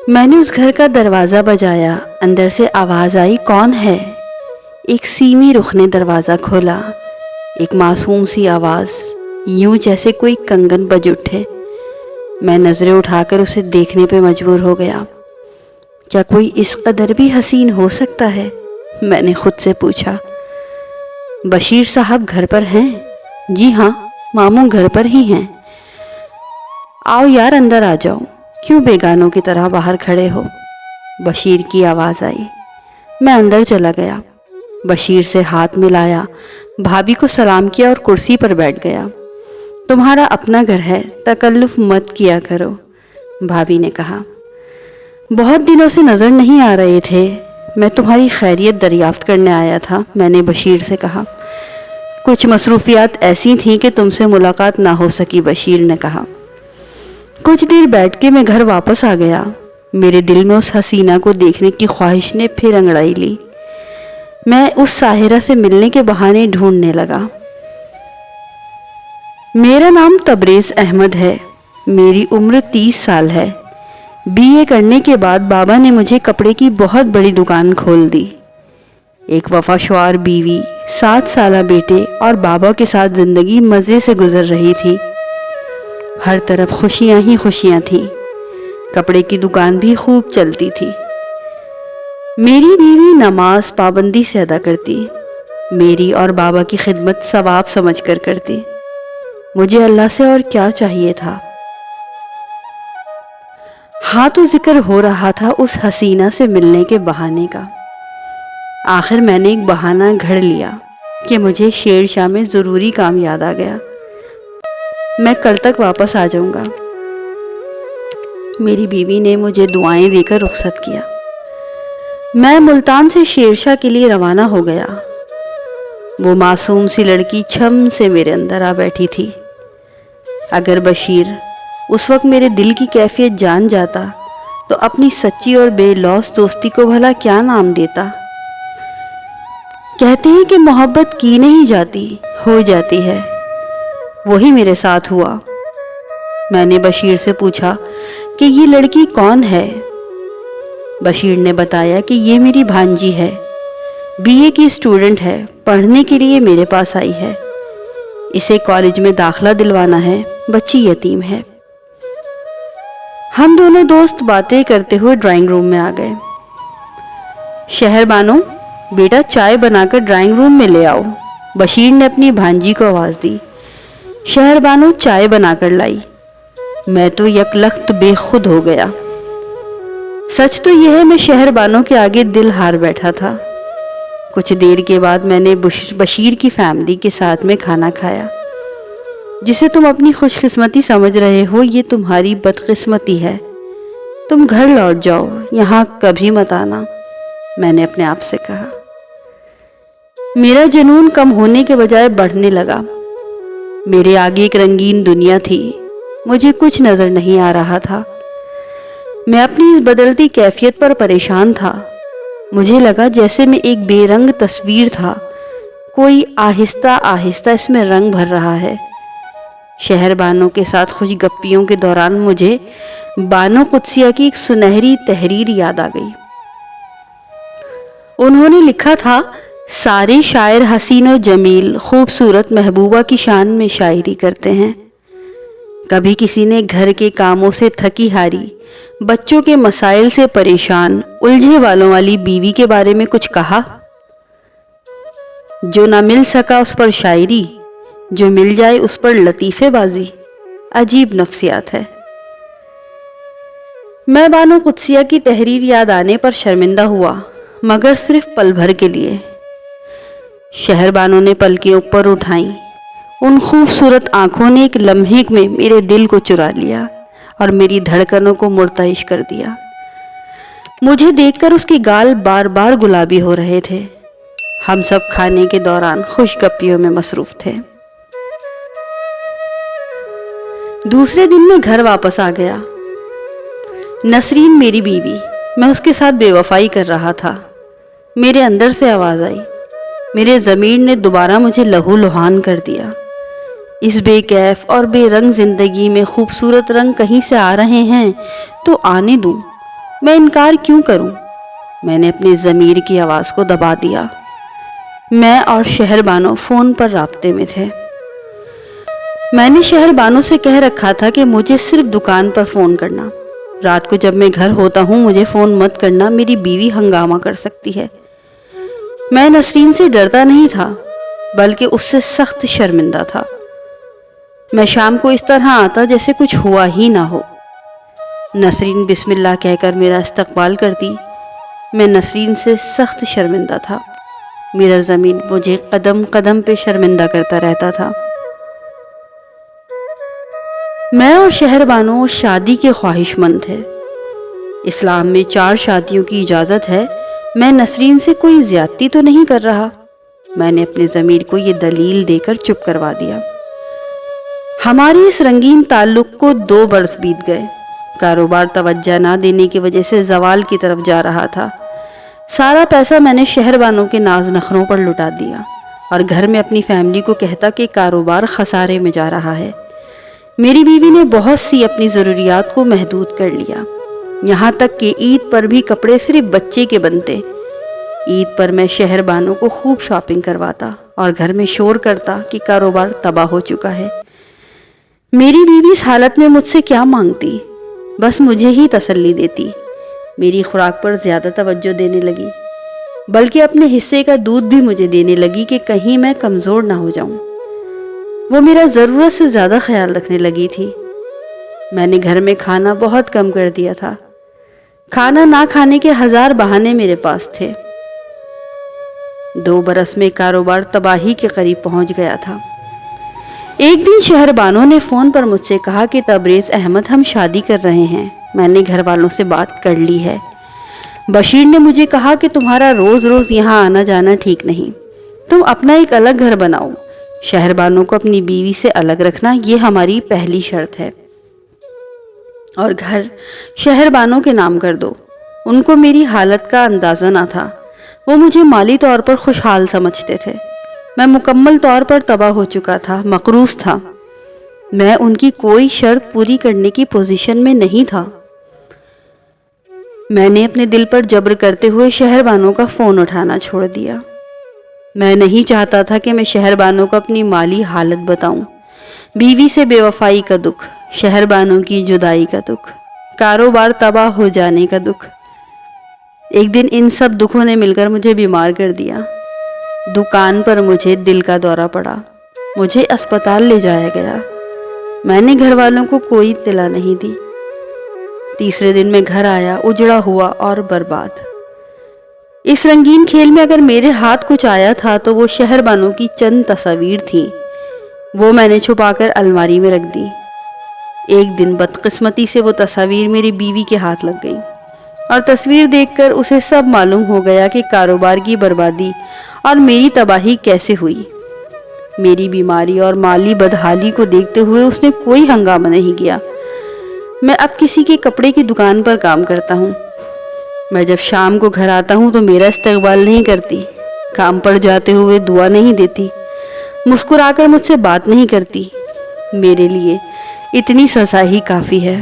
میں نے اس گھر کا دروازہ بجایا، اندر سے آواز آئی، کون ہے؟ ایک سیمی رخ نے دروازہ کھولا، ایک معصوم سی آواز، یوں جیسے کوئی کنگن بج اٹھے۔ میں نظریں اٹھا کر اسے دیکھنے پہ مجبور ہو گیا۔ کیا کوئی اس قدر بھی حسین ہو سکتا ہے؟ میں نے خود سے پوچھا۔ بشیر صاحب گھر پر ہیں؟ جی ہاں، ماموں گھر پر ہی ہیں۔ آؤ یار اندر آ جاؤ، کیوں بیگانوں کی طرح باہر کھڑے ہو؟ بشیر کی آواز آئی۔ میں اندر چلا گیا، بشیر سے ہاتھ ملایا، بھابھی کو سلام کیا اور کرسی پر بیٹھ گیا۔ تمہارا اپنا گھر ہے، تکلف مت کیا کرو، بھابھی نے کہا۔ بہت دنوں سے نظر نہیں آ رہے تھے، میں تمہاری خیریت دریافت کرنے آیا تھا، میں نے بشیر سے کہا۔ کچھ مصروفیات ایسی تھیں کہ تم سے ملاقات نہ ہو سکی، بشیر نے کہا۔ کچھ دیر بیٹھ کے میں گھر واپس آ گیا۔ میرے دل میں اس حسینہ کو دیکھنے کی خواہش نے پھر انگڑائی لی۔ میں اس ساحرہ سے ملنے کے بہانے ڈھونڈنے لگا۔ میرا نام تبریز احمد ہے، میری عمر 30 سال ہے۔ BA کرنے کے بعد بابا نے مجھے کپڑے کی بہت بڑی دکان کھول دی۔ ایک وفاشوار بیوی، 7 سالہ بیٹے اور بابا کے ساتھ زندگی مزے سے گزر رہی تھی۔ ہر طرف خوشیاں ہی خوشیاں تھیں، کپڑے کی دکان بھی خوب چلتی تھی۔ میری بیوی نماز پابندی سے ادا کرتی، میری اور بابا کی خدمت ثواب سمجھ کر کرتی۔ مجھے اللہ سے اور کیا چاہیے تھا؟ ہاں تو ذکر ہو رہا تھا اس حسینہ سے ملنے کے بہانے کا۔ آخر میں نے ایک بہانہ گھڑ لیا کہ مجھے شیر شاہ میں ضروری کام یاد آ گیا۔ میں کل تک واپس آ جاؤں گا۔ میری بیوی نے مجھے دعائیں دے کر رخصت کیا۔ میں ملتان سے شیر شاہ کے لیے روانہ ہو گیا۔ وہ معصوم سی لڑکی چھم سے میرے اندر آ بیٹھی تھی۔ اگر بشیر اس وقت میرے دل کی کیفیت جان جاتا تو اپنی سچی اور بے لوث دوستی کو بھلا کیا نام دیتا؟ کہتے ہیں کہ محبت کی نہیں جاتی، ہو جاتی ہے۔ وہی میرے ساتھ ہوا۔ میں نے بشیر سے پوچھا کہ یہ لڑکی کون ہے؟ بشیر نے بتایا کہ یہ میری بھانجی ہے، BA کی اسٹوڈنٹ ہے، پڑھنے کے لیے میرے پاس آئی ہے۔ اسے کالج میں داخلہ دلوانا ہے، بچی یتیم ہے۔ ہم دونوں دوست باتیں کرتے ہوئے ڈرائنگ روم میں آ گئے۔ شہر بانو، بیٹا چائے بنا کر ڈرائنگ روم میں لے آؤ، بشیر نے اپنی بھانجی کو آواز دی۔ شہر بانو چائے بنا کر لائی۔ میں تو یک لخت بے خود ہو گیا۔ سچ تو یہ ہے میں شہر بانو کے آگے دل ہار بیٹھا تھا۔ کچھ دیر کے بعد میں نے بشیر کی فیملی کے ساتھ میں کھانا کھایا۔ جسے تم اپنی خوش قسمتی سمجھ رہے ہو، یہ تمہاری بدقسمتی ہے۔ تم گھر لوٹ جاؤ، یہاں کبھی مت آنا، میں نے اپنے آپ سے کہا۔ میرا جنون کم ہونے کے بجائے بڑھنے لگا۔ میرے آگے ایک رنگین دنیا تھی، مجھے کچھ نظر نہیں آ رہا تھا۔ میں اپنی اس بدلتی کیفیت پر پریشان تھا۔ مجھے لگا جیسے میں ایک بے رنگ تصویر تھا، کوئی آہستہ آہستہ اس میں رنگ بھر رہا ہے۔ شہر بانو کے ساتھ خوش گپیوں کے دوران مجھے بانو قدسیہ کی ایک سنہری تحریر یاد آ گئی۔ انہوں نے لکھا تھا، سارے شاعر حسین و جمیل خوبصورت محبوبہ کی شان میں شاعری کرتے ہیں۔ کبھی کسی نے گھر کے کاموں سے تھکی ہاری، بچوں کے مسائل سے پریشان، الجھے والوں والی بیوی کے بارے میں کچھ کہا؟ جو نہ مل سکا اس پر شاعری، جو مل جائے اس پر لطیفے بازی، عجیب نفسیات ہے۔ میں بانو قدسیہ کی تحریر یاد آنے پر شرمندہ ہوا، مگر صرف پل بھر کے لیے۔ شہر بانو نے پلکیں اوپر اٹھائیں، ان خوبصورت آنکھوں نے ایک لمحے میں میرے دل کو چرا لیا اور میری دھڑکنوں کو مرتعش کر دیا۔ مجھے دیکھ کر اس کے گال بار بار گلابی ہو رہے تھے۔ ہم سب کھانے کے دوران خوش گپیوں میں مصروف تھے۔ دوسرے دن میں گھر واپس آ گیا۔ نسرین میری بیوی، میں اس کے ساتھ بے وفائی کر رہا تھا۔ میرے اندر سے آواز آئی، میرے ضمیر نے دوبارہ مجھے لہو لہان کر دیا۔ اس بے کیف اور بے رنگ زندگی میں خوبصورت رنگ کہیں سے آ رہے ہیں تو آنے دوں، میں انکار کیوں کروں؟ میں نے اپنی ضمیر کی آواز کو دبا دیا۔ میں اور شہر بانو فون پر رابطے میں تھے۔ میں نے شہر بانو سے کہہ رکھا تھا کہ مجھے صرف دکان پر فون کرنا۔ رات کو جب میں گھر ہوتا ہوں مجھے فون مت کرنا، میری بیوی ہنگامہ کر سکتی ہے۔ میں نسرین سے ڈرتا نہیں تھا بلکہ اس سے سخت شرمندہ تھا۔ میں شام کو اس طرح آتا جیسے کچھ ہوا ہی نہ ہو۔ نسرین بسم اللہ کہہ کر میرا استقبال کرتی۔ میں نسرین سے سخت شرمندہ تھا۔ میرا ضمیر مجھے قدم قدم پہ شرمندہ کرتا رہتا تھا۔ میں اور شہر بانو شادی کے خواہش مند تھے۔ اسلام میں 4 شادیوں کی اجازت ہے۔ میں نسرین سے کوئی زیادتی تو نہیں کر رہا؟ میں نے اپنے ضمیر کو یہ دلیل دے کر چپ کروا دیا۔ ہماری اس رنگین تعلق کو 2 برس بیت گئے۔ کاروبار توجہ نہ دینے کی وجہ سے زوال کی طرف جا رہا تھا۔ سارا پیسہ میں نے شہر بانو کے ناز نخروں پر لٹا دیا اور گھر میں اپنی فیملی کو کہتا کہ کاروبار خسارے میں جا رہا ہے۔ میری بیوی نے بہت سی اپنی ضروریات کو محدود کر لیا، یہاں تک کہ عید پر بھی کپڑے صرف بچے کے بنتے۔ عید پر میں شہر بانو کو خوب شاپنگ کرواتا اور گھر میں شور کرتا کہ کاروبار تباہ ہو چکا ہے۔ میری بیوی اس حالت میں مجھ سے کیا مانگتی؟ بس مجھے ہی تسلی دیتی۔ میری خوراک پر زیادہ توجہ دینے لگی، بلکہ اپنے حصے کا دودھ بھی مجھے دینے لگی کہ کہیں میں کمزور نہ ہو جاؤں۔ وہ میرا ضرورت سے زیادہ خیال رکھنے لگی تھی۔ میں نے گھر میں کھانا بہت کم کر دیا تھا۔ کھانا نہ کھانے کے 1000 بہانے میرے پاس تھے۔ 2 برس میں کاروبار تباہی کے قریب پہنچ گیا تھا۔ ایک دن شہر بانو نے فون پر مجھ سے کہا کہ تبریز احمد ہم شادی کر رہے ہیں۔ میں نے گھر والوں سے بات کر لی ہے۔ بشیر نے مجھے کہا کہ تمہارا روز روز یہاں آنا جانا ٹھیک نہیں، تم اپنا ایک الگ گھر بناؤ۔ شہر بانو کو اپنی بیوی سے الگ رکھنا یہ ہماری پہلی شرط ہے، اور گھر شہر بانو کے نام کر دو۔ ان کو میری حالت کا اندازہ نہ تھا۔ وہ مجھے مالی طور پر خوشحال سمجھتے تھے۔ میں مکمل طور پر تباہ ہو چکا تھا، مقروض تھا۔ میں ان کی کوئی شرط پوری کرنے کی پوزیشن میں نہیں تھا۔ میں نے اپنے دل پر جبر کرتے ہوئے شہر بانو کا فون اٹھانا چھوڑ دیا۔ میں نہیں چاہتا تھا کہ میں شہر بانو کو اپنی مالی حالت بتاؤں۔ بیوی سے بے وفائی کا دکھ، شہر بانو کی جدائی کا دکھ، کاروبار تباہ ہو جانے کا دکھ۔ ایک دن ان سب دکھوں نے مل کر مجھے بیمار کر دیا۔ دکان پر مجھے دل کا دورہ پڑا، مجھے اسپتال لے جایا گیا۔ میں نے گھر والوں کو کوئی اطلاع نہیں دی۔ تیسرے دن میں گھر آیا، اجڑا ہوا اور برباد۔ اس رنگین کھیل میں اگر میرے ہاتھ کچھ آیا تھا تو وہ شہر بانو کی چند تصاویر تھیں۔ وہ میں نے چھپا کر الماری میں رکھ دی۔ ایک دن بدقسمتی سے وہ تصاویر میری بیوی کے ہاتھ لگ گئیں اور تصویر دیکھ کر اسے سب معلوم ہو گیا کہ کاروبار کی بربادی اور میری تباہی کیسے ہوئی۔ میری بیماری اور مالی بدحالی کو دیکھتے ہوئے اس نے کوئی ہنگامہ نہیں کیا۔ میں اب کسی کے کپڑے کی دکان پر کام کرتا ہوں۔ میں جب شام کو گھر آتا ہوں تو میرا استقبال نہیں کرتی، کام پر جاتے ہوئے دعا نہیں دیتی، مسکرا کر مجھ سے بات نہیں کرتی۔ میرے لیے اتنی سزا ہی کافی ہے۔